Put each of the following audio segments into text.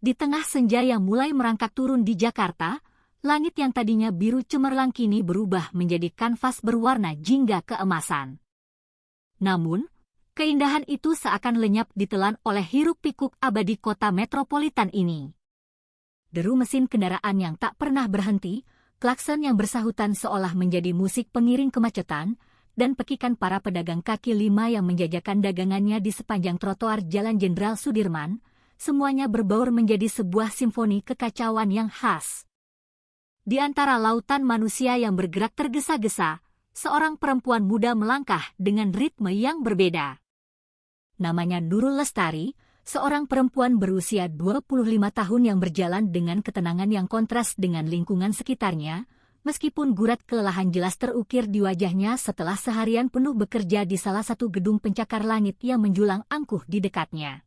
Di tengah senja yang mulai merangkak turun di Jakarta, langit yang tadinya biru cemerlang kini berubah menjadi kanvas berwarna jingga keemasan. Namun, keindahan itu seakan lenyap ditelan oleh hiruk-pikuk abadi kota metropolitan ini. Deru mesin kendaraan yang tak pernah berhenti, klakson yang bersahutan seolah menjadi musik pengiring kemacetan, dan pekikan para pedagang kaki lima yang menjajakan dagangannya di sepanjang trotoar Jalan Jenderal Sudirman, semuanya berbaur menjadi sebuah simfoni kekacauan yang khas. Di antara lautan manusia yang bergerak tergesa-gesa, seorang perempuan muda melangkah dengan ritme yang berbeda. Namanya Nurul Lestari, seorang perempuan berusia 25 tahun yang berjalan dengan ketenangan yang kontras dengan lingkungan sekitarnya, meskipun gurat kelelahan jelas terukir di wajahnya setelah seharian penuh bekerja di salah satu gedung pencakar langit yang menjulang angkuh di dekatnya.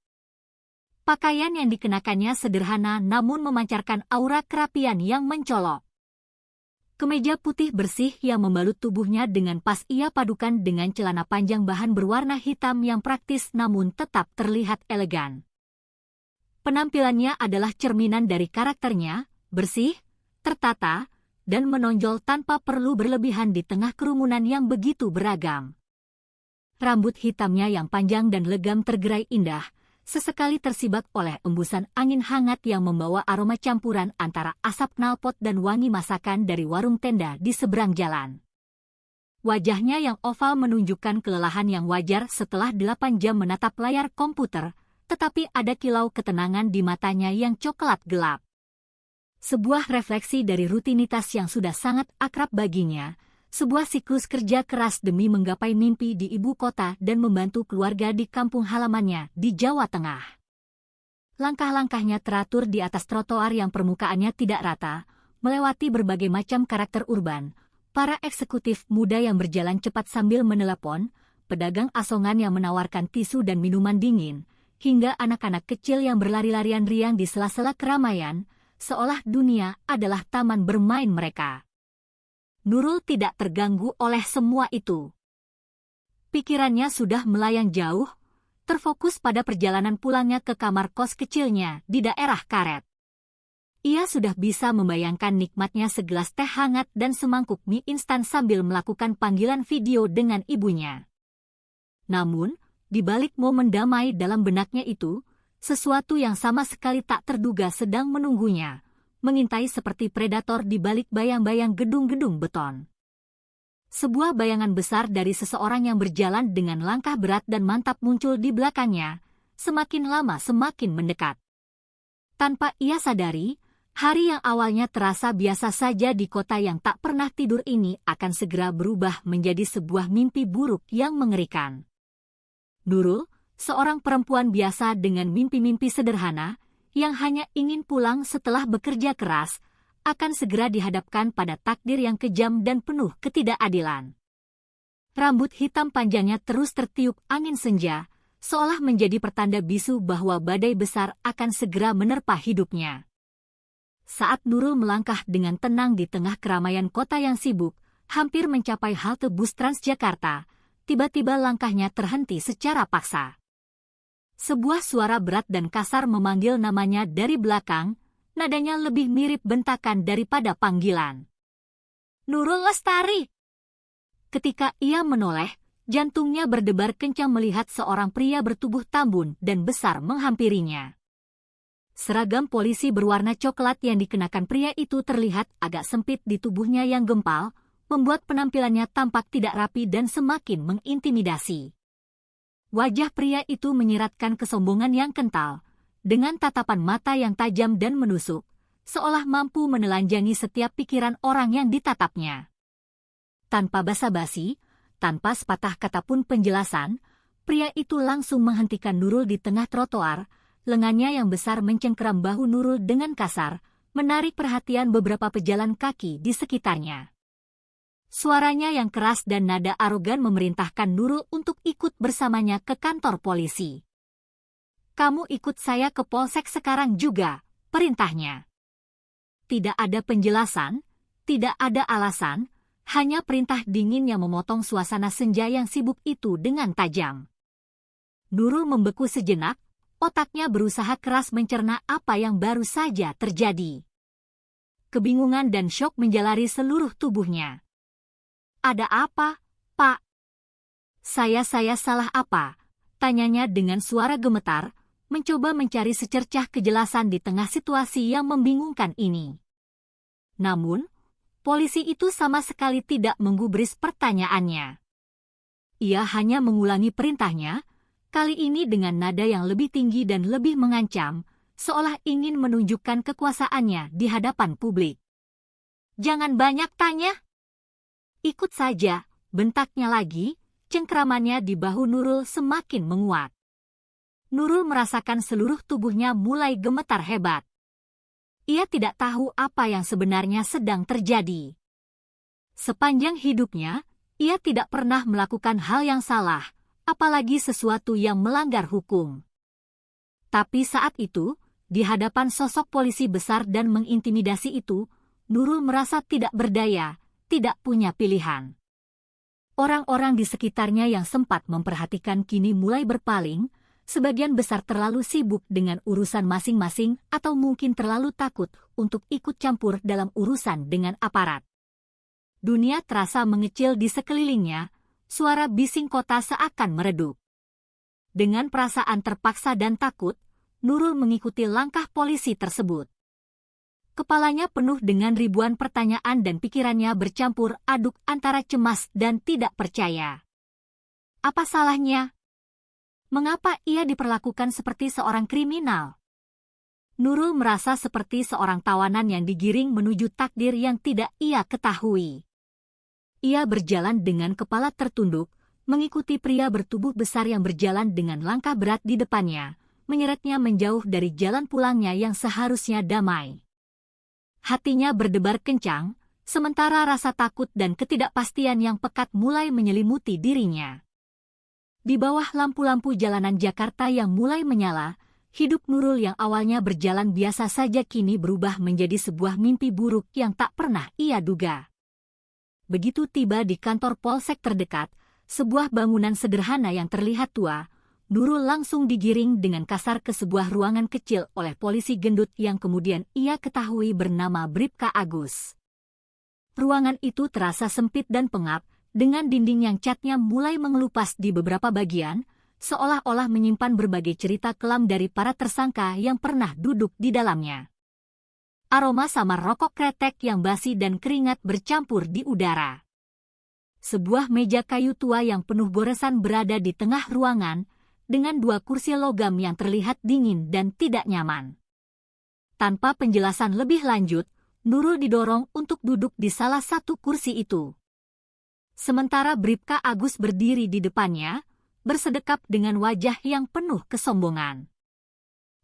Pakaian yang dikenakannya sederhana namun memancarkan aura kerapian yang mencolok. Kemeja putih bersih yang membalut tubuhnya dengan pas ia padukan dengan celana panjang bahan berwarna hitam yang praktis namun tetap terlihat elegan. Penampilannya adalah cerminan dari karakternya, bersih, tertata, dan menonjol tanpa perlu berlebihan di tengah kerumunan yang begitu beragam. Rambut hitamnya yang panjang dan legam tergerai indah, sesekali tersibak oleh embusan angin hangat yang membawa aroma campuran antara asap knalpot dan wangi masakan dari warung tenda di seberang jalan. Wajahnya yang oval menunjukkan kelelahan yang wajar setelah 8 jam menatap layar komputer, tetapi ada kilau ketenangan di matanya yang coklat gelap. Sebuah refleksi dari rutinitas yang sudah sangat akrab baginya, sebuah siklus kerja keras demi menggapai mimpi di ibu kota dan membantu keluarga di kampung halamannya di Jawa Tengah. Langkah-langkahnya teratur di atas trotoar yang permukaannya tidak rata, melewati berbagai macam karakter urban, para eksekutif muda yang berjalan cepat sambil menelepon, pedagang asongan yang menawarkan tisu dan minuman dingin, hingga anak-anak kecil yang berlari-larian riang di sela-sela keramaian, seolah dunia adalah taman bermain mereka. Nurul tidak terganggu oleh semua itu. Pikirannya sudah melayang jauh, terfokus pada perjalanan pulangnya ke kamar kos kecilnya di daerah Karet. Ia sudah bisa membayangkan nikmatnya segelas teh hangat dan semangkuk mie instan sambil melakukan panggilan video dengan ibunya. Namun, di balik momen damai dalam benaknya itu, sesuatu yang sama sekali tak terduga sedang menunggunya, mengintai seperti predator di balik bayang-bayang gedung-gedung beton. Sebuah bayangan besar dari seseorang yang berjalan dengan langkah berat dan mantap muncul di belakangnya, semakin lama semakin mendekat. Tanpa ia sadari, hari yang awalnya terasa biasa saja di kota yang tak pernah tidur ini akan segera berubah menjadi sebuah mimpi buruk yang mengerikan. Nurul, seorang perempuan biasa dengan mimpi-mimpi sederhana, yang hanya ingin pulang setelah bekerja keras, akan segera dihadapkan pada takdir yang kejam dan penuh ketidakadilan. Rambut hitam panjangnya terus tertiup angin senja, seolah menjadi pertanda bisu bahwa badai besar akan segera menerpa hidupnya. Saat Nurul melangkah dengan tenang di tengah keramaian kota yang sibuk, hampir mencapai halte bus Transjakarta, tiba-tiba langkahnya terhenti secara paksa. Sebuah suara berat dan kasar memanggil namanya dari belakang, nadanya lebih mirip bentakan daripada panggilan. Nurul Lestari! Ketika ia menoleh, jantungnya berdebar kencang melihat seorang pria bertubuh tambun dan besar menghampirinya. Seragam polisi berwarna coklat yang dikenakan pria itu terlihat agak sempit di tubuhnya yang gempal, membuat penampilannya tampak tidak rapi dan semakin mengintimidasi. Wajah pria itu menyiratkan kesombongan yang kental, dengan tatapan mata yang tajam dan menusuk, seolah mampu menelanjangi setiap pikiran orang yang ditatapnya. Tanpa basa-basi, tanpa sepatah kata pun penjelasan, pria itu langsung menghentikan Nurul di tengah trotoar, lengannya yang besar mencengkeram bahu Nurul dengan kasar, menarik perhatian beberapa pejalan kaki di sekitarnya. Suaranya yang keras dan nada arogan memerintahkan Nurul untuk ikut bersamanya ke kantor polisi. "Kamu ikut saya ke polsek sekarang juga," perintahnya. Tidak ada penjelasan, tidak ada alasan, hanya perintah dingin yang memotong suasana senja yang sibuk itu dengan tajam. Nurul membeku sejenak, otaknya berusaha keras mencerna apa yang baru saja terjadi. Kebingungan dan syok menjalari seluruh tubuhnya. "Ada apa, Pak?" Saya salah apa?" tanyanya dengan suara gemetar, mencoba mencari secercah kejelasan di tengah situasi yang membingungkan ini. Namun, polisi itu sama sekali tidak menggubris pertanyaannya. Ia hanya mengulangi perintahnya, kali ini dengan nada yang lebih tinggi dan lebih mengancam, seolah ingin menunjukkan kekuasaannya di hadapan publik. "Jangan banyak tanya. Ikut saja," bentaknya lagi, cengkramannya di bahu Nurul semakin menguat. Nurul merasakan seluruh tubuhnya mulai gemetar hebat. Ia tidak tahu apa yang sebenarnya sedang terjadi. Sepanjang hidupnya, ia tidak pernah melakukan hal yang salah, apalagi sesuatu yang melanggar hukum. Tapi saat itu, di hadapan sosok polisi besar dan mengintimidasi itu, Nurul merasa tidak berdaya, tidak punya pilihan. Orang-orang di sekitarnya yang sempat memperhatikan kini mulai berpaling, sebagian besar terlalu sibuk dengan urusan masing-masing atau mungkin terlalu takut untuk ikut campur dalam urusan dengan aparat. Dunia terasa mengecil di sekelilingnya, suara bising kota seakan meredup. Dengan perasaan terpaksa dan takut, Nurul mengikuti langkah polisi tersebut. Kepalanya penuh dengan ribuan pertanyaan dan pikirannya bercampur aduk antara cemas dan tidak percaya. Apa salahnya? Mengapa ia diperlakukan seperti seorang kriminal? Nurul merasa seperti seorang tawanan yang digiring menuju takdir yang tidak ia ketahui. Ia berjalan dengan kepala tertunduk, mengikuti pria bertubuh besar yang berjalan dengan langkah berat di depannya, menyeretnya menjauh dari jalan pulangnya yang seharusnya damai. Hatinya berdebar kencang, sementara rasa takut dan ketidakpastian yang pekat mulai menyelimuti dirinya. Di bawah lampu-lampu jalanan Jakarta yang mulai menyala, hidup Nurul yang awalnya berjalan biasa saja kini berubah menjadi sebuah mimpi buruk yang tak pernah ia duga. Begitu tiba di kantor polsek terdekat, sebuah bangunan sederhana yang terlihat tua, Nurul langsung digiring dengan kasar ke sebuah ruangan kecil oleh polisi gendut yang kemudian ia ketahui bernama Bribka Agus. Ruangan itu terasa sempit dan pengap, dengan dinding yang catnya mulai mengelupas di beberapa bagian, seolah-olah menyimpan berbagai cerita kelam dari para tersangka yang pernah duduk di dalamnya. Aroma samar rokok kretek yang basi dan keringat bercampur di udara. Sebuah meja kayu tua yang penuh goresan berada di tengah ruangan, dengan dua kursi logam yang terlihat dingin dan tidak nyaman. Tanpa penjelasan lebih lanjut, Nurul didorong untuk duduk di salah satu kursi itu. Sementara Bribka Agus berdiri di depannya, bersedekap dengan wajah yang penuh kesombongan.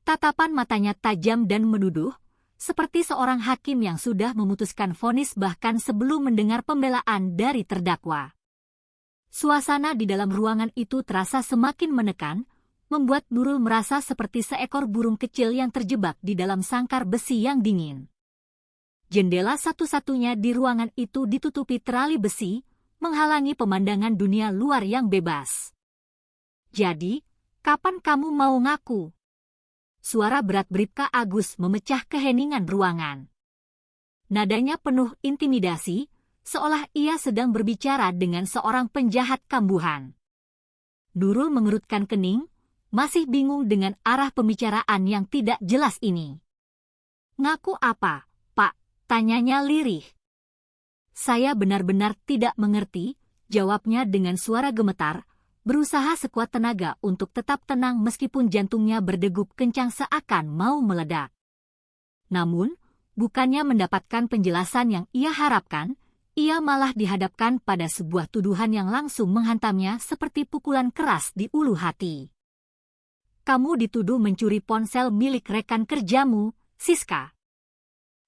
Tatapan matanya tajam dan menuduh, seperti seorang hakim yang sudah memutuskan vonis bahkan sebelum mendengar pembelaan dari terdakwa. Suasana di dalam ruangan itu terasa semakin menekan, membuat Nurul merasa seperti seekor burung kecil yang terjebak di dalam sangkar besi yang dingin. Jendela satu-satunya di ruangan itu ditutupi terali besi, menghalangi pemandangan dunia luar yang bebas. "Jadi, kapan kamu mau ngaku?" Suara berat Bribka Agus memecah keheningan ruangan. Nadanya penuh intimidasi, seolah ia sedang berbicara dengan seorang penjahat kambuhan. Nurul mengerutkan kening, masih bingung dengan arah pembicaraan yang tidak jelas ini. "Ngaku apa, Pak?" tanyanya lirih. "Saya benar-benar tidak mengerti," jawabnya dengan suara gemetar, berusaha sekuat tenaga untuk tetap tenang meskipun jantungnya berdegup kencang seakan mau meledak. Namun, bukannya mendapatkan penjelasan yang ia harapkan, ia malah dihadapkan pada sebuah tuduhan yang langsung menghantamnya seperti pukulan keras di ulu hati. "Kamu dituduh mencuri ponsel milik rekan kerjamu, Siska.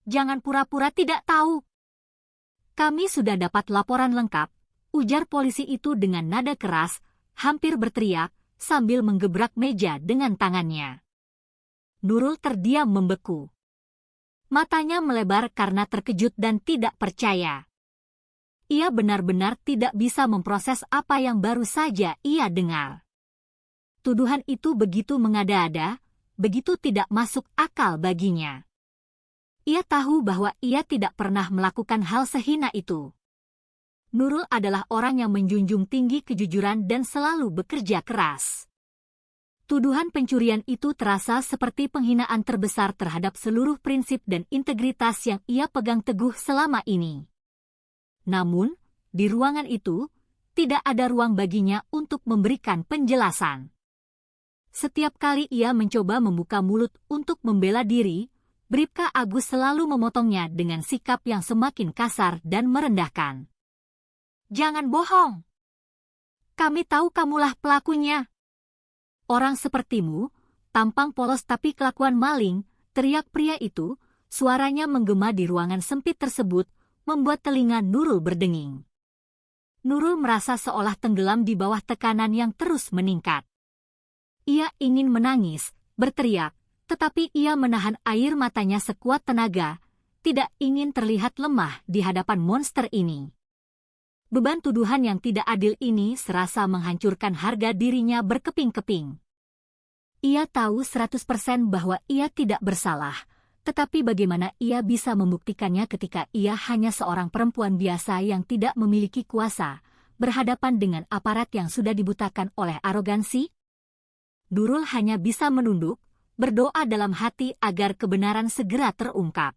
Jangan pura-pura tidak tahu." "Kami sudah dapat laporan lengkap," ujar polisi itu dengan nada keras, hampir berteriak, sambil menggebrak meja dengan tangannya. Nurul terdiam membeku. Matanya melebar karena terkejut dan tidak percaya. Ia benar-benar tidak bisa memproses apa yang baru saja ia dengar. Tuduhan itu begitu mengada-ada, begitu tidak masuk akal baginya. Ia tahu bahwa ia tidak pernah melakukan hal sehina itu. Nurul adalah orang yang menjunjung tinggi kejujuran dan selalu bekerja keras. Tuduhan pencurian itu terasa seperti penghinaan terbesar terhadap seluruh prinsip dan integritas yang ia pegang teguh selama ini. Namun, di ruangan itu, tidak ada ruang baginya untuk memberikan penjelasan. Setiap kali ia mencoba membuka mulut untuk membela diri, Bribka Agus selalu memotongnya dengan sikap yang semakin kasar dan merendahkan. "Jangan bohong. Kami tahu kamulah pelakunya. Orang sepertimu, tampang polos tapi kelakuan maling," teriak pria itu, suaranya menggema di ruangan sempit tersebut, membuat telinga Nurul berdenging. Nurul merasa seolah tenggelam di bawah tekanan yang terus meningkat. Ia ingin menangis, berteriak, tetapi ia menahan air matanya sekuat tenaga, tidak ingin terlihat lemah di hadapan monster ini. Beban tuduhan yang tidak adil ini serasa menghancurkan harga dirinya berkeping-keping. Ia tahu 100% bahwa ia tidak bersalah, tetapi bagaimana ia bisa membuktikannya ketika ia hanya seorang perempuan biasa yang tidak memiliki kuasa, berhadapan dengan aparat yang sudah dibutakan oleh arogansi? Nurul hanya bisa menunduk, berdoa dalam hati agar kebenaran segera terungkap.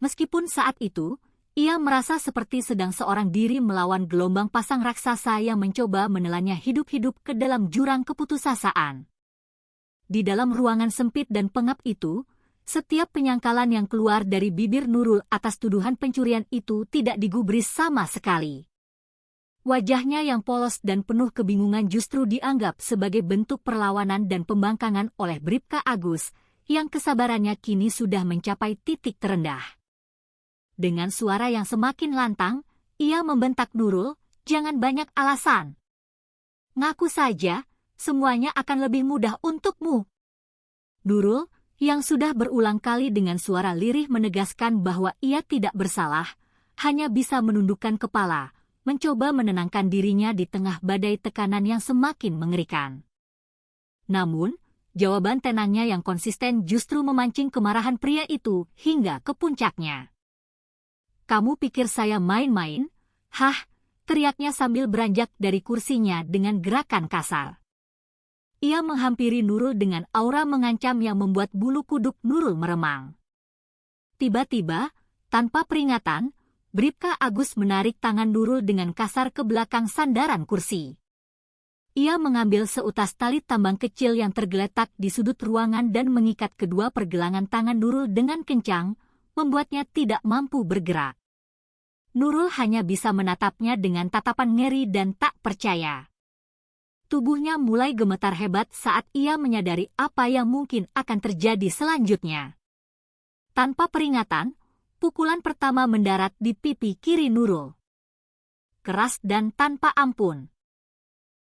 Meskipun saat itu, ia merasa seperti sedang seorang diri melawan gelombang pasang raksasa yang mencoba menelannya hidup-hidup ke dalam jurang keputusasaan. Di dalam ruangan sempit dan pengap itu, setiap penyangkalan yang keluar dari bibir Nurul atas tuduhan pencurian itu tidak digubris sama sekali. Wajahnya yang polos dan penuh kebingungan justru dianggap sebagai bentuk perlawanan dan pembangkangan oleh Bribka Agus, yang kesabarannya kini sudah mencapai titik terendah. Dengan suara yang semakin lantang, ia membentak Nurul, "Jangan banyak alasan. Ngaku saja, semuanya akan lebih mudah untukmu." Nurul, yang sudah berulang kali dengan suara lirih menegaskan bahwa ia tidak bersalah, hanya bisa menundukkan kepala, mencoba menenangkan dirinya di tengah badai tekanan yang semakin mengerikan. Namun, jawaban tenangnya yang konsisten justru memancing kemarahan pria itu hingga ke puncaknya. "Kamu pikir saya main-main? Hah?" teriaknya sambil beranjak dari kursinya dengan gerakan kasar. Ia menghampiri Nurul dengan aura mengancam yang membuat bulu kuduk Nurul meremang. Tiba-tiba, tanpa peringatan, Bribka Agus menarik tangan Nurul dengan kasar ke belakang sandaran kursi. Ia mengambil seutas tali tambang kecil yang tergeletak di sudut ruangan dan mengikat kedua pergelangan tangan Nurul dengan kencang, membuatnya tidak mampu bergerak. Nurul hanya bisa menatapnya dengan tatapan ngeri dan tak percaya. Tubuhnya mulai gemetar hebat saat ia menyadari apa yang mungkin akan terjadi selanjutnya. Tanpa peringatan, pukulan pertama mendarat di pipi kiri Nurul. Keras dan tanpa ampun.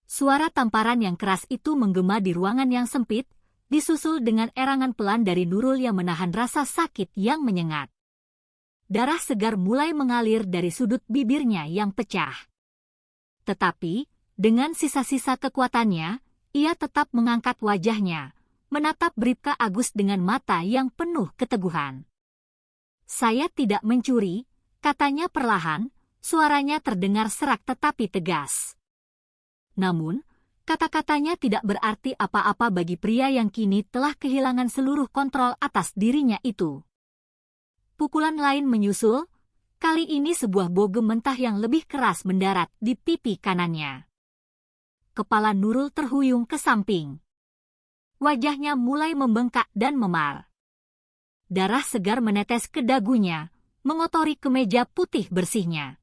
Suara tamparan yang keras itu menggema di ruangan yang sempit, disusul dengan erangan pelan dari Nurul yang menahan rasa sakit yang menyengat. Darah segar mulai mengalir dari sudut bibirnya yang pecah. Tetapi, dengan sisa-sisa kekuatannya, ia tetap mengangkat wajahnya, menatap Bribka Agus dengan mata yang penuh keteguhan. "Saya tidak mencuri," katanya perlahan, suaranya terdengar serak tetapi tegas. Namun, kata-katanya tidak berarti apa-apa bagi pria yang kini telah kehilangan seluruh kontrol atas dirinya itu. Pukulan lain menyusul, kali ini sebuah bogem mentah yang lebih keras mendarat di pipi kanannya. Kepala Nurul terhuyung ke samping. Wajahnya mulai membengkak dan memar. Darah segar menetes ke dagunya, mengotori kemeja putih bersihnya.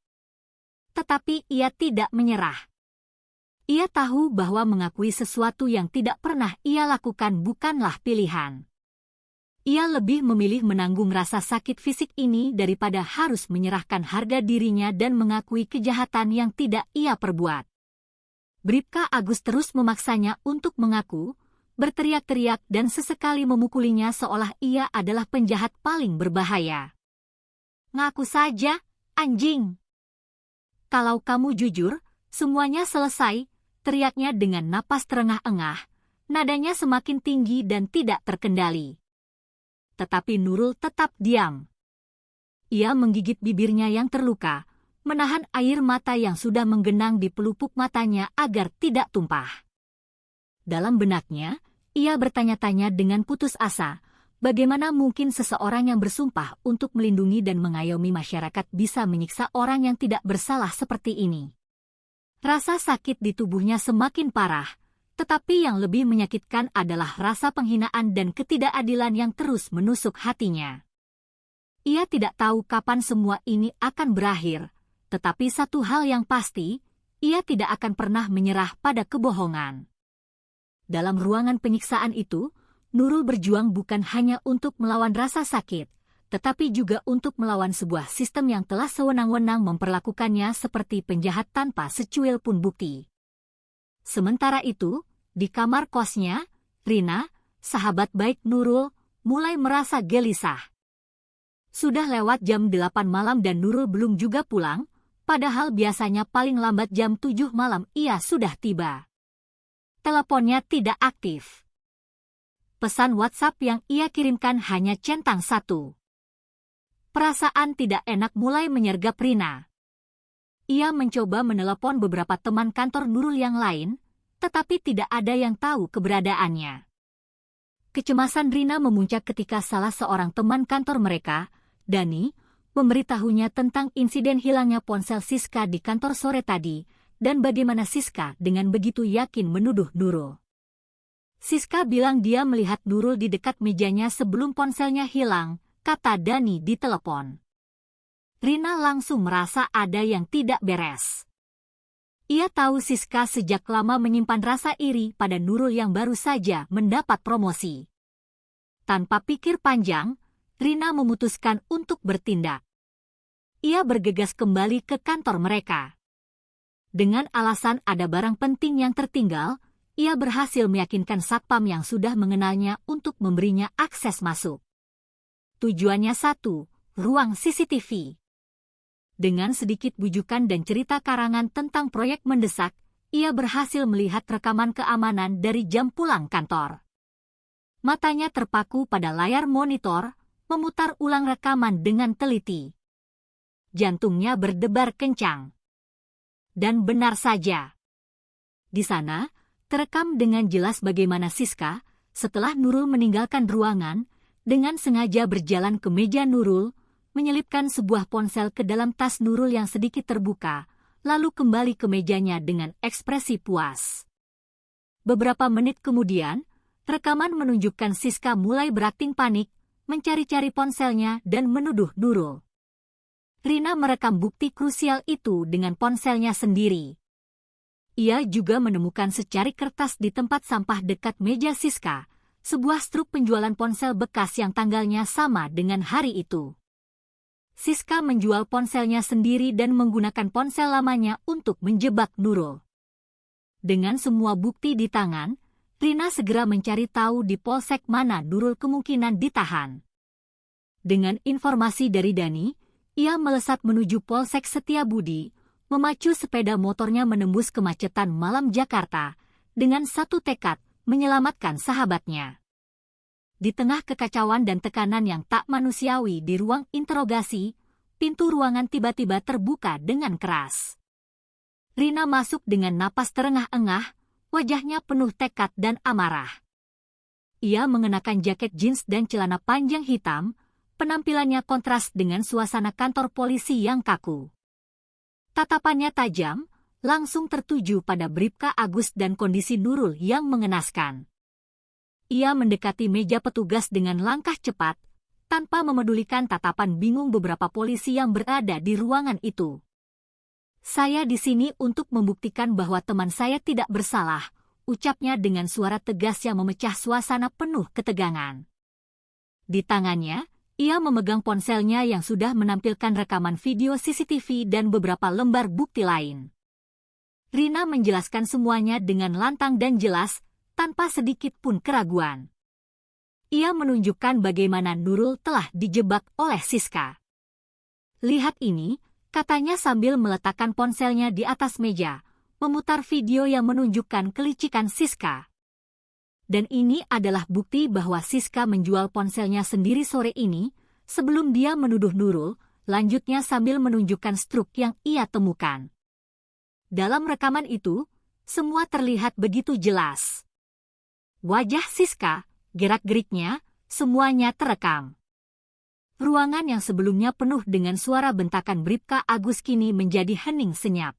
Tetapi ia tidak menyerah. Ia tahu bahwa mengakui sesuatu yang tidak pernah ia lakukan bukanlah pilihan. Ia lebih memilih menanggung rasa sakit fisik ini daripada harus menyerahkan harga dirinya dan mengakui kejahatan yang tidak ia perbuat. Bribka Agus terus memaksanya untuk mengaku, berteriak-teriak dan sesekali memukulinya seolah ia adalah penjahat paling berbahaya. "Ngaku saja, anjing. Kalau kamu jujur, semuanya selesai," teriaknya dengan napas terengah-engah, Nadanya semakin tinggi dan tidak terkendali. Tetapi Nurul tetap diam. Ia menggigit bibirnya yang terluka, menahan air mata yang sudah menggenang di pelupuk matanya agar tidak tumpah. Dalam benaknya, ia bertanya-tanya dengan putus asa, bagaimana mungkin seseorang yang bersumpah untuk melindungi dan mengayomi masyarakat bisa menyiksa orang yang tidak bersalah seperti ini. Rasa sakit di tubuhnya semakin parah, tetapi yang lebih menyakitkan adalah rasa penghinaan dan ketidakadilan yang terus menusuk hatinya. Ia tidak tahu kapan semua ini akan berakhir, tetapi satu hal yang pasti, ia tidak akan pernah menyerah pada kebohongan. Dalam ruangan penyiksaan itu, Nurul berjuang bukan hanya untuk melawan rasa sakit, tetapi juga untuk melawan sebuah sistem yang telah sewenang-wenang memperlakukannya seperti penjahat tanpa secuil pun bukti. Sementara itu, di kamar kosnya, Rina, sahabat baik Nurul, mulai merasa gelisah. Sudah lewat jam 8 malam dan Nurul belum juga pulang, padahal biasanya paling lambat jam 7 malam ia sudah tiba. Teleponnya tidak aktif. Pesan WhatsApp yang ia kirimkan hanya centang 1. Perasaan tidak enak mulai menyergap Rina. Ia mencoba menelepon beberapa teman kantor Nurul yang lain, tetapi tidak ada yang tahu keberadaannya. Kecemasan Rina memuncak ketika salah seorang teman kantor mereka, Dani, memberitahunya tentang insiden hilangnya ponsel Siska di kantor sore tadi, dan bagaimana Siska dengan begitu yakin menuduh Nurul. Siska bilang dia melihat Nurul di dekat mejanya sebelum ponselnya hilang, kata Dani di telepon. Rina langsung merasa ada yang tidak beres. Ia tahu Siska sejak lama menyimpan rasa iri pada Nurul yang baru saja mendapat promosi. Tanpa pikir panjang, Rina memutuskan untuk bertindak. Ia bergegas kembali ke kantor mereka. Dengan alasan ada barang penting yang tertinggal, ia berhasil meyakinkan satpam yang sudah mengenalnya untuk memberinya akses masuk. Tujuannya satu, ruang CCTV. Dengan sedikit bujukan dan cerita karangan tentang proyek mendesak, ia berhasil melihat rekaman keamanan dari jam pulang kantor. Matanya terpaku pada layar monitor, memutar ulang rekaman dengan teliti. Jantungnya berdebar kencang. Dan benar saja. Di sana, terekam dengan jelas bagaimana Siska, setelah Nurul meninggalkan ruangan, dengan sengaja berjalan ke meja Nurul, menyelipkan sebuah ponsel ke dalam tas Nurul yang sedikit terbuka, lalu kembali ke mejanya dengan ekspresi puas. Beberapa menit kemudian, rekaman menunjukkan Siska mulai berakting panik, mencari-cari ponselnya dan menuduh Nurul. Rina merekam bukti krusial itu dengan ponselnya sendiri. Ia juga menemukan secari kertas di tempat sampah dekat meja Siska, sebuah struk penjualan ponsel bekas yang tanggalnya sama dengan hari itu. Siska menjual ponselnya sendiri dan menggunakan ponsel lamanya untuk menjebak Nurul. Dengan semua bukti di tangan, Rina segera mencari tahu di polsek mana Nurul kemungkinan ditahan. Dengan informasi dari Dani, ia melesat menuju polsek Setiabudi, memacu sepeda motornya menembus kemacetan malam Jakarta, dengan satu tekad menyelamatkan sahabatnya. Di tengah kekacauan dan tekanan yang tak manusiawi di ruang interogasi, pintu ruangan tiba-tiba terbuka dengan keras. Rina masuk dengan napas terengah-engah, wajahnya penuh tekad dan amarah. Ia mengenakan jaket jeans dan celana panjang hitam, penampilannya kontras dengan suasana kantor polisi yang kaku. Tatapannya tajam, langsung tertuju pada Bribka Agus dan kondisi Nurul yang mengenaskan. Ia mendekati meja petugas dengan langkah cepat, tanpa memedulikan tatapan bingung beberapa polisi yang berada di ruangan itu. "Saya di sini untuk membuktikan bahwa teman saya tidak bersalah," ucapnya dengan suara tegas yang memecah suasana penuh ketegangan. Di tangannya, ia memegang ponselnya yang sudah menampilkan rekaman video CCTV dan beberapa lembar bukti lain. Rina menjelaskan semuanya dengan lantang dan jelas, tanpa sedikit pun keraguan. Ia menunjukkan bagaimana Nurul telah dijebak oleh Siska. "Lihat ini," katanya sambil meletakkan ponselnya di atas meja, memutar video yang menunjukkan kelicikan Siska. Dan ini adalah bukti bahwa Siska menjual ponselnya sendiri sore ini, sebelum dia menuduh Nurul, lanjutnya sambil menunjukkan struk yang ia temukan. Dalam rekaman itu, semua terlihat begitu jelas. Wajah Siska, gerak-geriknya, semuanya terekam. Ruangan yang sebelumnya penuh dengan suara bentakan Bribka Agus kini menjadi hening senyap.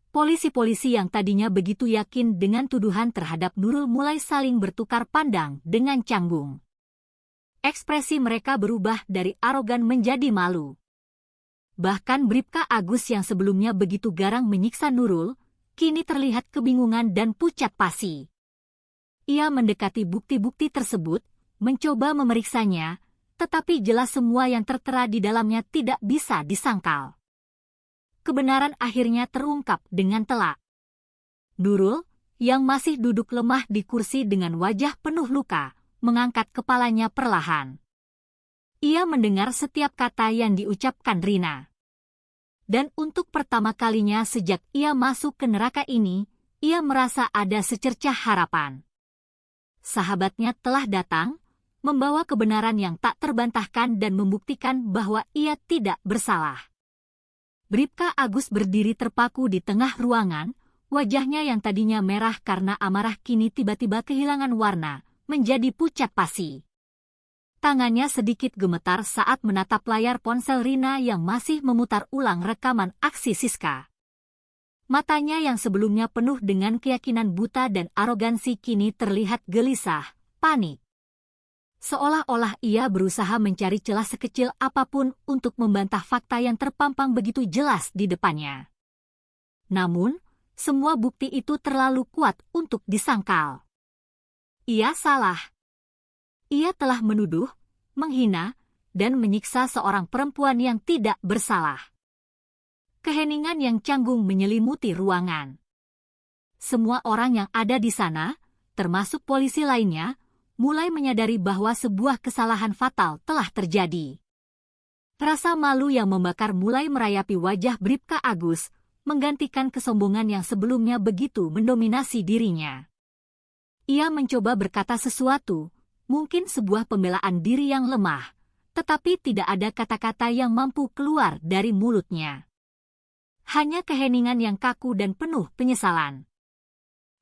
Polisi-polisi yang tadinya begitu yakin dengan tuduhan terhadap Nurul mulai saling bertukar pandang dengan canggung. Ekspresi mereka berubah dari arogan menjadi malu. Bahkan Bribka Agus yang sebelumnya begitu garang menyiksa Nurul, kini terlihat kebingungan dan pucat pasi. Ia mendekati bukti-bukti tersebut, mencoba memeriksanya, tetapi jelas semua yang tertera di dalamnya tidak bisa disangkal. Kebenaran akhirnya terungkap dengan telak. Nurul, yang masih duduk lemah di kursi dengan wajah penuh luka, mengangkat kepalanya perlahan. Ia mendengar setiap kata yang diucapkan Rina. Dan untuk pertama kalinya sejak ia masuk ke neraka ini, ia merasa ada secercah harapan. Sahabatnya telah datang, membawa kebenaran yang tak terbantahkan dan membuktikan bahwa ia tidak bersalah. Bribka Agus berdiri terpaku di tengah ruangan, wajahnya yang tadinya merah karena amarah kini tiba-tiba kehilangan warna, menjadi pucat pasi. Tangannya sedikit gemetar saat menatap layar ponsel Rina yang masih memutar ulang rekaman aksi Siska. Matanya yang sebelumnya penuh dengan keyakinan buta dan arogansi kini terlihat gelisah, panik. Seolah-olah ia berusaha mencari celah sekecil apapun untuk membantah fakta yang terpampang begitu jelas di depannya. Namun, semua bukti itu terlalu kuat untuk disangkal. Ia salah. Ia telah menuduh, menghina, dan menyiksa seorang perempuan yang tidak bersalah. Keheningan yang canggung menyelimuti ruangan. Semua orang yang ada di sana, termasuk polisi lainnya, mulai menyadari bahwa sebuah kesalahan fatal telah terjadi. Rasa malu yang membakar mulai merayapi wajah Bribka Agus, menggantikan kesombongan yang sebelumnya begitu mendominasi dirinya. Ia mencoba berkata sesuatu, mungkin sebuah pembelaan diri yang lemah, tetapi tidak ada kata-kata yang mampu keluar dari mulutnya. Hanya keheningan yang kaku dan penuh penyesalan.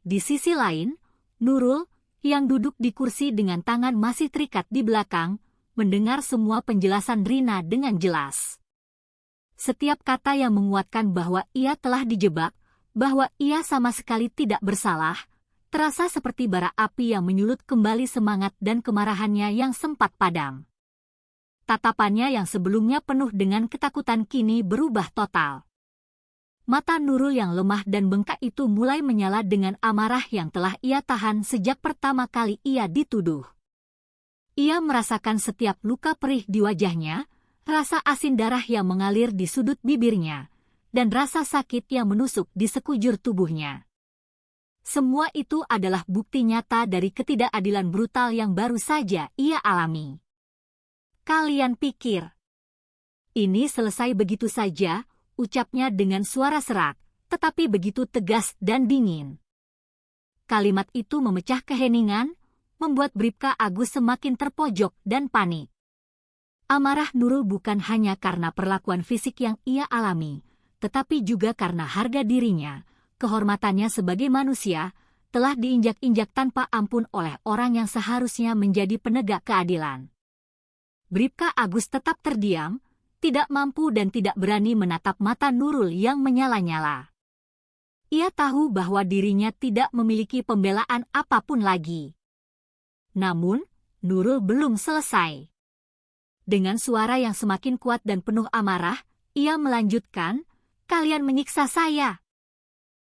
Di sisi lain, Nurul, yang duduk di kursi dengan tangan masih terikat di belakang, mendengar semua penjelasan Rina dengan jelas. Setiap kata yang menguatkan bahwa ia telah dijebak, bahwa ia sama sekali tidak bersalah, terasa seperti bara api yang menyulut kembali semangat dan kemarahannya yang sempat padam. Tatapannya yang sebelumnya penuh dengan ketakutan kini berubah total. Mata Nurul yang lemah dan bengkak itu mulai menyala dengan amarah yang telah ia tahan sejak pertama kali ia dituduh. Ia merasakan setiap luka perih di wajahnya, rasa asin darah yang mengalir di sudut bibirnya, dan rasa sakit yang menusuk di sekujur tubuhnya. Semua itu adalah bukti nyata dari ketidakadilan brutal yang baru saja ia alami. Kalian pikir ini selesai begitu saja? Ucapnya dengan suara serak, tetapi begitu tegas dan dingin. Kalimat itu memecah keheningan, membuat Bribka Agus semakin terpojok dan panik. Amarah Nurul bukan hanya karena perlakuan fisik yang ia alami, tetapi juga karena harga dirinya, kehormatannya sebagai manusia, telah diinjak-injak tanpa ampun oleh orang yang seharusnya menjadi penegak keadilan. Bribka Agus tetap terdiam, tidak mampu dan tidak berani menatap mata Nurul yang menyala-nyala. Ia tahu bahwa dirinya tidak memiliki pembelaan apapun lagi. Namun, Nurul belum selesai. Dengan suara yang semakin kuat dan penuh amarah, ia melanjutkan, "Kalian menyiksa saya,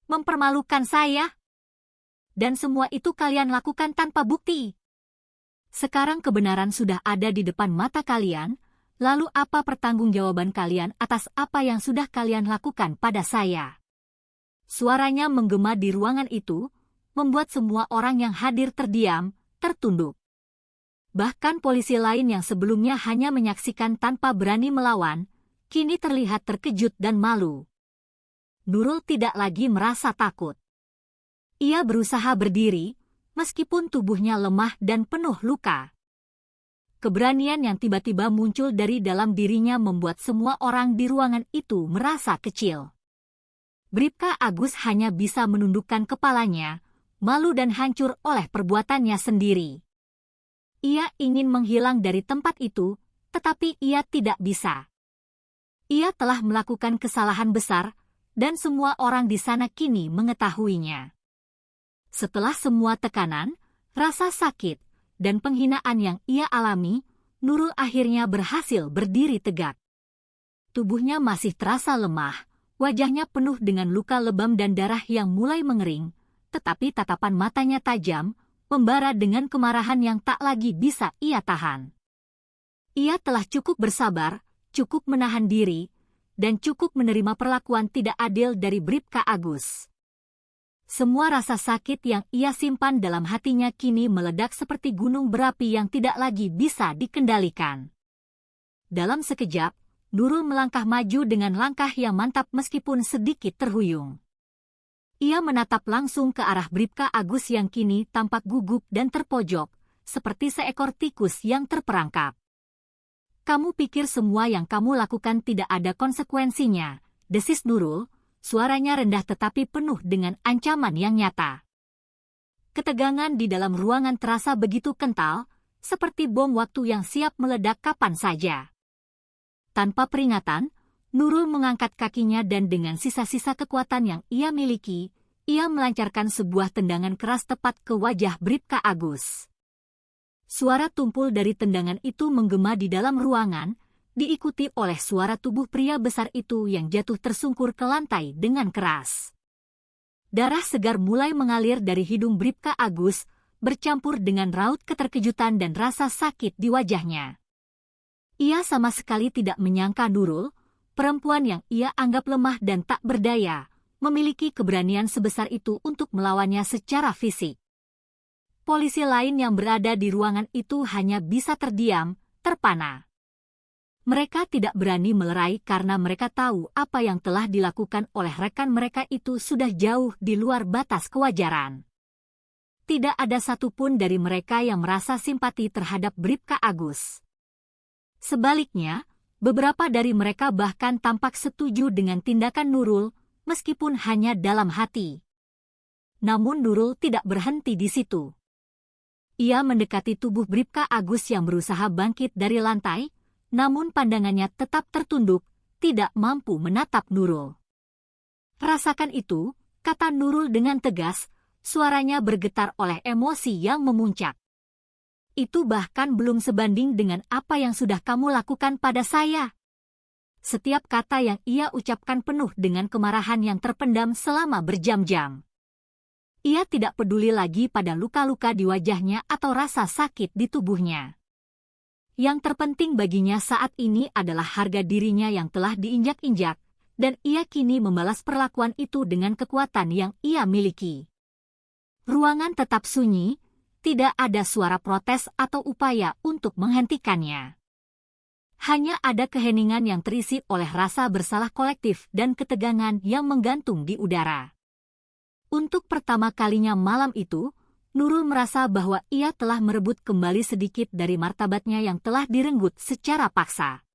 mempermalukan saya, dan semua itu kalian lakukan tanpa bukti. Sekarang kebenaran sudah ada di depan mata kalian, lalu apa pertanggungjawaban kalian atas apa yang sudah kalian lakukan pada saya?" Suaranya menggema di ruangan itu, membuat semua orang yang hadir terdiam, tertunduk. Bahkan polisi lain yang sebelumnya hanya menyaksikan tanpa berani melawan, kini terlihat terkejut dan malu. Nurul tidak lagi merasa takut. Ia berusaha berdiri, meskipun tubuhnya lemah dan penuh luka. Keberanian yang tiba-tiba muncul dari dalam dirinya membuat semua orang di ruangan itu merasa kecil. Bribka Agus hanya bisa menundukkan kepalanya, malu dan hancur oleh perbuatannya sendiri. Ia ingin menghilang dari tempat itu, tetapi ia tidak bisa. Ia telah melakukan kesalahan besar, dan semua orang di sana kini mengetahuinya. Setelah semua tekanan, rasa sakit, dan penghinaan yang ia alami, Nurul akhirnya berhasil berdiri tegak. Tubuhnya masih terasa lemah, wajahnya penuh dengan luka lebam dan darah yang mulai mengering, tetapi tatapan matanya tajam, membara dengan kemarahan yang tak lagi bisa ia tahan. Ia telah cukup bersabar, cukup menahan diri, dan cukup menerima perlakuan tidak adil dari Bribka Agus. Semua rasa sakit yang ia simpan dalam hatinya kini meledak seperti gunung berapi yang tidak lagi bisa dikendalikan. Dalam sekejap, Nurul melangkah maju dengan langkah yang mantap meskipun sedikit terhuyung. Ia menatap langsung ke arah Bribka Agus yang kini tampak gugup dan terpojok, seperti seekor tikus yang terperangkap. "Kamu pikir semua yang kamu lakukan tidak ada konsekuensinya," desis Nurul, suaranya rendah tetapi penuh dengan ancaman yang nyata. Ketegangan di dalam ruangan terasa begitu kental, seperti bom waktu yang siap meledak kapan saja. Tanpa peringatan, Nurul mengangkat kakinya dan dengan sisa-sisa kekuatan yang ia miliki, ia melancarkan sebuah tendangan keras tepat ke wajah Bribka Agus. Suara tumpul dari tendangan itu menggema di dalam ruangan, diikuti oleh suara tubuh pria besar itu yang jatuh tersungkur ke lantai dengan keras. Darah segar mulai mengalir dari hidung Bribka Agus, bercampur dengan raut keterkejutan dan rasa sakit di wajahnya. Ia sama sekali tidak menyangka Nurul, perempuan yang ia anggap lemah dan tak berdaya, memiliki keberanian sebesar itu untuk melawannya secara fisik. Polisi lain yang berada di ruangan itu hanya bisa terdiam, terpana. Mereka tidak berani melerai karena mereka tahu apa yang telah dilakukan oleh rekan mereka itu sudah jauh di luar batas kewajaran. Tidak ada satupun dari mereka yang merasa simpati terhadap Bribka Agus. Sebaliknya, beberapa dari mereka bahkan tampak setuju dengan tindakan Nurul, meskipun hanya dalam hati. Namun Nurul tidak berhenti di situ. Ia mendekati tubuh Bribka Agus yang berusaha bangkit dari lantai, namun pandangannya tetap tertunduk, tidak mampu menatap Nurul. "Rasakan itu," kata Nurul dengan tegas, suaranya bergetar oleh emosi yang memuncak. "Itu bahkan belum sebanding dengan apa yang sudah kamu lakukan pada saya." Setiap kata yang ia ucapkan penuh dengan kemarahan yang terpendam selama berjam-jam. Ia tidak peduli lagi pada luka-luka di wajahnya atau rasa sakit di tubuhnya. Yang terpenting baginya saat ini adalah harga dirinya yang telah diinjak-injak, dan ia kini membalas perlakuan itu dengan kekuatan yang ia miliki. Ruangan tetap sunyi, tidak ada suara protes atau upaya untuk menghentikannya. Hanya ada keheningan yang terisi oleh rasa bersalah kolektif dan ketegangan yang menggantung di udara. Untuk pertama kalinya malam itu, Nurul merasa bahwa ia telah merebut kembali sedikit dari martabatnya yang telah direnggut secara paksa.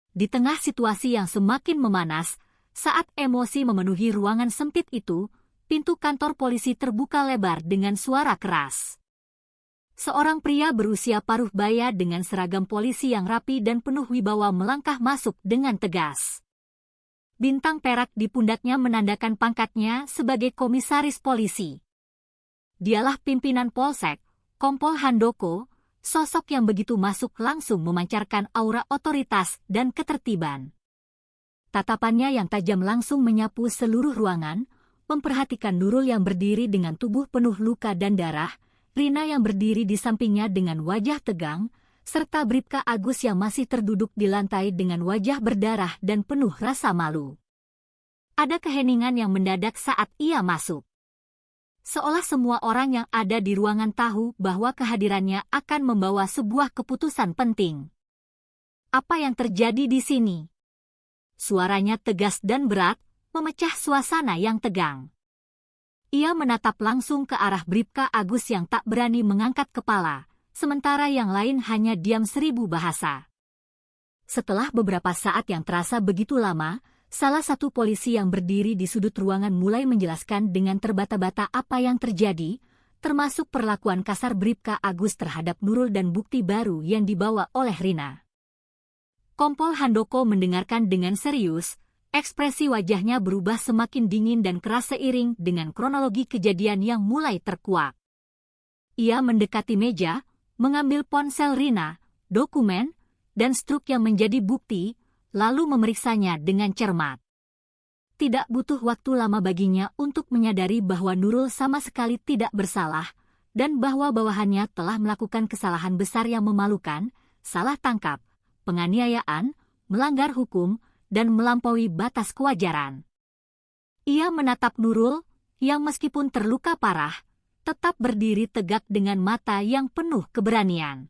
Di tengah situasi yang semakin memanas, saat emosi memenuhi ruangan sempit itu, pintu kantor polisi terbuka lebar dengan suara keras. Seorang pria berusia paruh baya dengan seragam polisi yang rapi dan penuh wibawa melangkah masuk dengan tegas. Bintang perak di pundaknya menandakan pangkatnya sebagai komisaris polisi. Dialah pimpinan Polsek, Kompol Handoko, sosok yang begitu masuk langsung memancarkan aura otoritas dan ketertiban. Tatapannya yang tajam langsung menyapu seluruh ruangan, memperhatikan Nurul yang berdiri dengan tubuh penuh luka dan darah, Rina yang berdiri di sampingnya dengan wajah tegang, serta Bribka Agus yang masih terduduk di lantai dengan wajah berdarah dan penuh rasa malu. Ada keheningan yang mendadak saat ia masuk. Seolah semua orang yang ada di ruangan tahu bahwa kehadirannya akan membawa sebuah keputusan penting. "Apa yang terjadi di sini?" Suaranya tegas dan berat, memecah suasana yang tegang. Ia menatap langsung ke arah Bribka Agus yang tak berani mengangkat kepala, sementara yang lain hanya diam seribu bahasa. Setelah beberapa saat yang terasa begitu lama, salah satu polisi yang berdiri di sudut ruangan mulai menjelaskan dengan terbata-bata apa yang terjadi, termasuk perlakuan kasar Bribka Agus terhadap Nurul dan bukti baru yang dibawa oleh Rina. Kompol Handoko mendengarkan dengan serius. Ekspresi wajahnya berubah semakin dingin dan keras seiring dengan kronologi kejadian yang mulai terkuak. Ia mendekati meja, mengambil ponsel Rina, dokumen, dan struk yang menjadi bukti, lalu memeriksanya dengan cermat. Tidak butuh waktu lama baginya untuk menyadari bahwa Nurul sama sekali tidak bersalah, dan bahwa bawahannya telah melakukan kesalahan besar yang memalukan, salah tangkap, penganiayaan, melanggar hukum, dan melampaui batas kewajaran. Ia menatap Nurul, yang meskipun terluka parah, tetap berdiri tegak dengan mata yang penuh keberanian.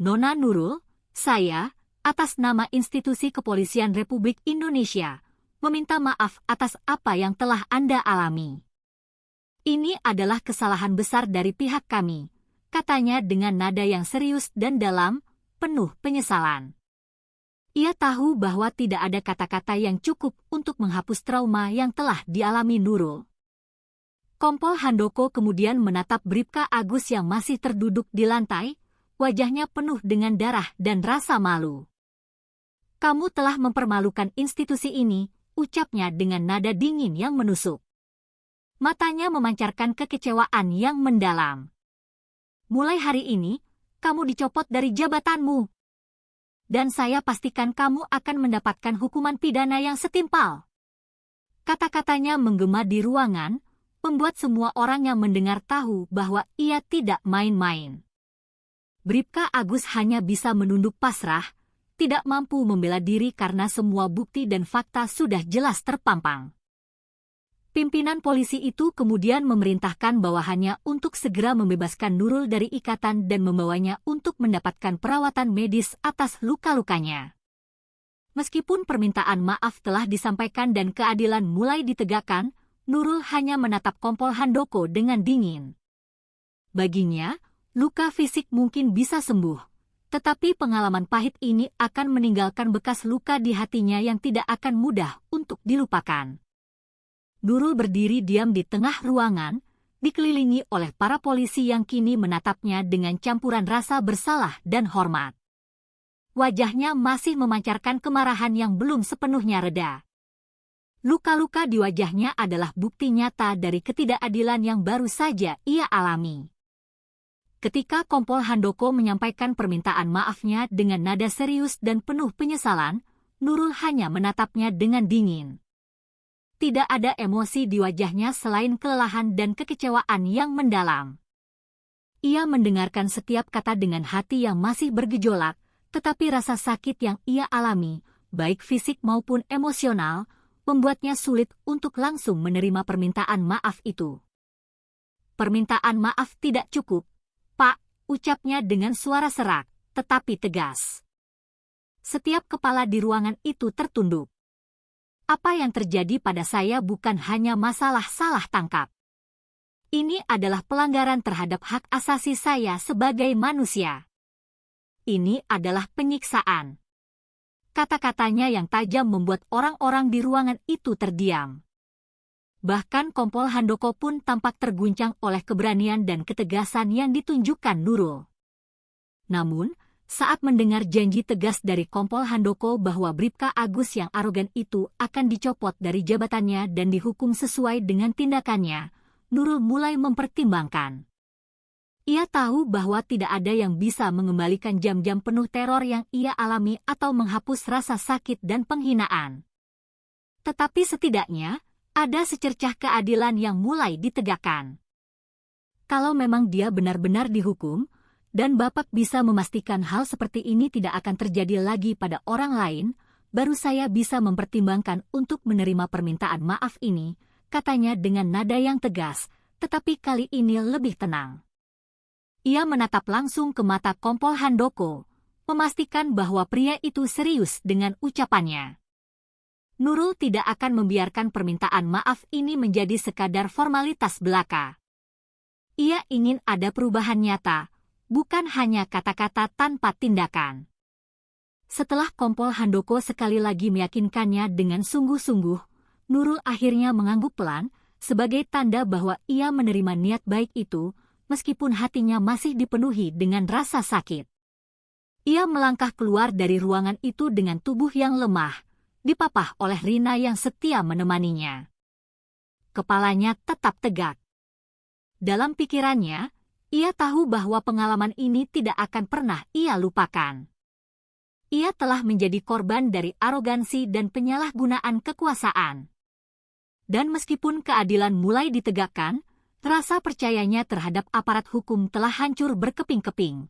Nona Nurul, saya, atas nama Institusi Kepolisian Republik Indonesia, meminta maaf atas apa yang telah Anda alami. Ini adalah kesalahan besar dari pihak kami, katanya dengan nada yang serius dan dalam, penuh penyesalan. Ia tahu bahwa tidak ada kata-kata yang cukup untuk menghapus trauma yang telah dialami Nurul. Kompol Handoko kemudian menatap Bribka Agus yang masih terduduk di lantai, wajahnya penuh dengan darah dan rasa malu. Kamu telah mempermalukan institusi ini, ucapnya dengan nada dingin yang menusuk. Matanya memancarkan kekecewaan yang mendalam. Mulai hari ini, kamu dicopot dari jabatanmu. Dan saya pastikan kamu akan mendapatkan hukuman pidana yang setimpal. Kata-katanya menggema di ruangan, membuat semua orang yang mendengar tahu bahwa ia tidak main-main. Bribka Agus hanya bisa menunduk pasrah, tidak mampu membela diri karena semua bukti dan fakta sudah jelas terpampang. Pimpinan polisi itu kemudian memerintahkan bawahannya untuk segera membebaskan Nurul dari ikatan dan membawanya untuk mendapatkan perawatan medis atas luka-lukanya. Meskipun permintaan maaf telah disampaikan dan keadilan mulai ditegakkan, Nurul hanya menatap Kompol Handoko dengan dingin. Baginya, luka fisik mungkin bisa sembuh, tetapi pengalaman pahit ini akan meninggalkan bekas luka di hatinya yang tidak akan mudah untuk dilupakan. Nurul berdiri diam di tengah ruangan, dikelilingi oleh para polisi yang kini menatapnya dengan campuran rasa bersalah dan hormat. Wajahnya masih memancarkan kemarahan yang belum sepenuhnya reda. Luka-luka di wajahnya adalah bukti nyata dari ketidakadilan yang baru saja ia alami. Ketika Kompol Handoko menyampaikan permintaan maafnya dengan nada serius dan penuh penyesalan, Nurul hanya menatapnya dengan dingin. Tidak ada emosi di wajahnya selain kelelahan dan kekecewaan yang mendalam. Ia mendengarkan setiap kata dengan hati yang masih bergejolak, tetapi rasa sakit yang ia alami, baik fisik maupun emosional, membuatnya sulit untuk langsung menerima permintaan maaf itu. Permintaan maaf tidak cukup, Pak, ucapnya dengan suara serak, tetapi tegas. Setiap kepala di ruangan itu tertunduk. Apa yang terjadi pada saya bukan hanya masalah salah tangkap. Ini adalah pelanggaran terhadap hak asasi saya sebagai manusia. Ini adalah penyiksaan. Kata-katanya yang tajam membuat orang-orang di ruangan itu terdiam. Bahkan Kompol Handoko pun tampak terguncang oleh keberanian dan ketegasan yang ditunjukkan Nurul. Namun, saat mendengar janji tegas dari Kompol Handoko bahwa Bribka Agus yang arogan itu akan dicopot dari jabatannya dan dihukum sesuai dengan tindakannya, Nurul mulai mempertimbangkan. Ia tahu bahwa tidak ada yang bisa mengembalikan jam-jam penuh teror yang ia alami atau menghapus rasa sakit dan penghinaan. Tetapi setidaknya, ada secercah keadilan yang mulai ditegakkan. Kalau memang dia benar-benar dihukum, dan Bapak bisa memastikan hal seperti ini tidak akan terjadi lagi pada orang lain, baru saya bisa mempertimbangkan untuk menerima permintaan maaf ini, katanya dengan nada yang tegas, tetapi kali ini lebih tenang. Ia menatap langsung ke mata Kompol Handoko, memastikan bahwa pria itu serius dengan ucapannya. Nurul tidak akan membiarkan permintaan maaf ini menjadi sekadar formalitas belaka. Ia ingin ada perubahan nyata, bukan hanya kata-kata tanpa tindakan. Setelah Kompol Handoko sekali lagi meyakinkannya dengan sungguh-sungguh, Nurul akhirnya mengangguk pelan, sebagai tanda bahwa ia menerima niat baik itu, meskipun hatinya masih dipenuhi dengan rasa sakit. Ia melangkah keluar dari ruangan itu dengan tubuh yang lemah, dipapah oleh Rina yang setia menemaninya. Kepalanya tetap tegak. Dalam pikirannya, ia tahu bahwa pengalaman ini tidak akan pernah ia lupakan. Ia telah menjadi korban dari arogansi dan penyalahgunaan kekuasaan. Dan meskipun keadilan mulai ditegakkan, rasa percayanya terhadap aparat hukum telah hancur berkeping-keping.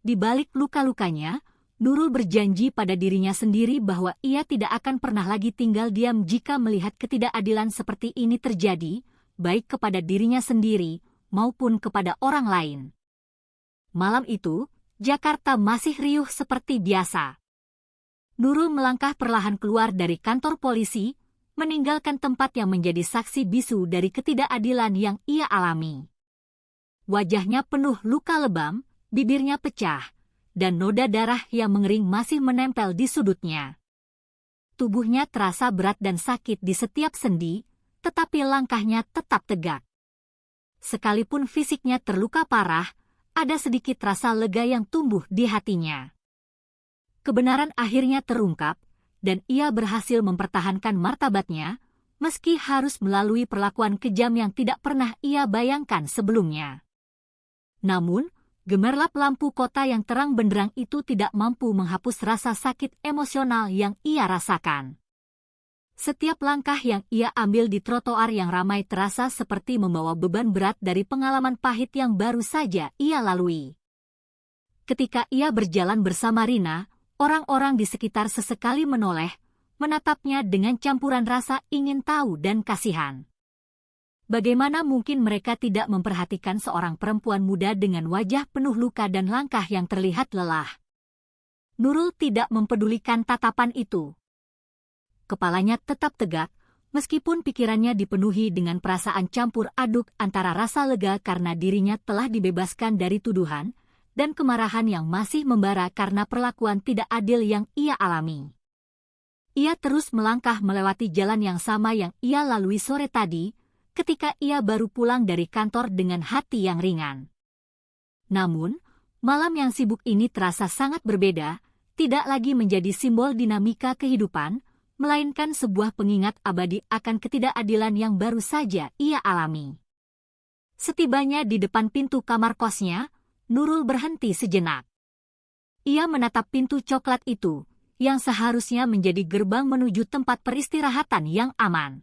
Di balik luka-lukanya, Nurul berjanji pada dirinya sendiri bahwa ia tidak akan pernah lagi tinggal diam jika melihat ketidakadilan seperti ini terjadi, baik kepada dirinya sendiri maupun kepada orang lain. Malam itu, Jakarta masih riuh seperti biasa. Nurul melangkah perlahan keluar dari kantor polisi, meninggalkan tempat yang menjadi saksi bisu dari ketidakadilan yang ia alami. Wajahnya penuh luka lebam, bibirnya pecah, dan noda darah yang mengering masih menempel di sudutnya. Tubuhnya terasa berat dan sakit di setiap sendi, tetapi langkahnya tetap tegak. Sekalipun fisiknya terluka parah, ada sedikit rasa lega yang tumbuh di hatinya. Kebenaran akhirnya terungkap, dan ia berhasil mempertahankan martabatnya, meski harus melalui perlakuan kejam yang tidak pernah ia bayangkan sebelumnya. Namun, gemerlap lampu kota yang terang benderang itu tidak mampu menghapus rasa sakit emosional yang ia rasakan. Setiap langkah yang ia ambil di trotoar yang ramai terasa seperti membawa beban berat dari pengalaman pahit yang baru saja ia lalui. Ketika ia berjalan bersama Rina, orang-orang di sekitar sesekali menoleh, menatapnya dengan campuran rasa ingin tahu dan kasihan. Bagaimana mungkin mereka tidak memperhatikan seorang perempuan muda dengan wajah penuh luka dan langkah yang terlihat lelah? Nurul tidak mempedulikan tatapan itu. Kepalanya tetap tegak, meskipun pikirannya dipenuhi dengan perasaan campur aduk antara rasa lega karena dirinya telah dibebaskan dari tuduhan, dan kemarahan yang masih membara karena perlakuan tidak adil yang ia alami. Ia terus melangkah melewati jalan yang sama yang ia lalui sore tadi, ketika ia baru pulang dari kantor dengan hati yang ringan. Namun, malam yang sibuk ini terasa sangat berbeda, tidak lagi menjadi simbol dinamika kehidupan, melainkan sebuah pengingat abadi akan ketidakadilan yang baru saja ia alami. Setibanya di depan pintu kamar kosnya, Nurul berhenti sejenak. Ia menatap pintu coklat itu, yang seharusnya menjadi gerbang menuju tempat peristirahatan yang aman.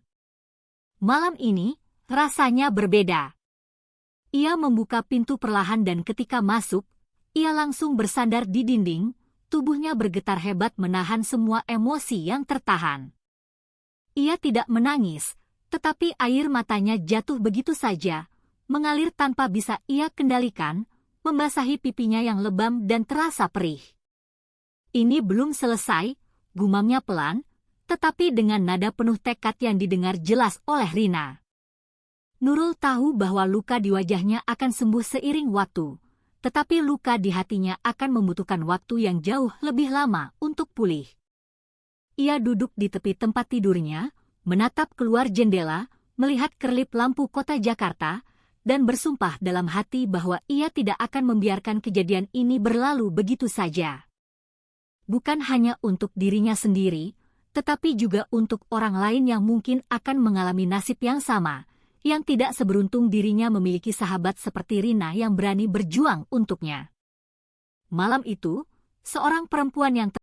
Malam ini, rasanya berbeda. Ia membuka pintu perlahan dan ketika masuk, ia langsung bersandar di dinding, tubuhnya bergetar hebat menahan semua emosi yang tertahan. Ia tidak menangis, tetapi air matanya jatuh begitu saja, mengalir tanpa bisa ia kendalikan, membasahi pipinya yang lebam dan terasa perih. Ini belum selesai, gumamnya pelan, tetapi dengan nada penuh tekad yang didengar jelas oleh Rina. Nurul tahu bahwa luka di wajahnya akan sembuh seiring waktu, tetapi luka di hatinya akan membutuhkan waktu yang jauh lebih lama untuk pulih. Ia duduk di tepi tempat tidurnya, menatap keluar jendela, melihat kerlip lampu kota Jakarta, dan bersumpah dalam hati bahwa ia tidak akan membiarkan kejadian ini berlalu begitu saja. Bukan hanya untuk dirinya sendiri, tetapi juga untuk orang lain yang mungkin akan mengalami nasib yang sama, yang tidak seberuntung dirinya memiliki sahabat seperti Rina yang berani berjuang untuknya. Malam itu, seorang perempuan yang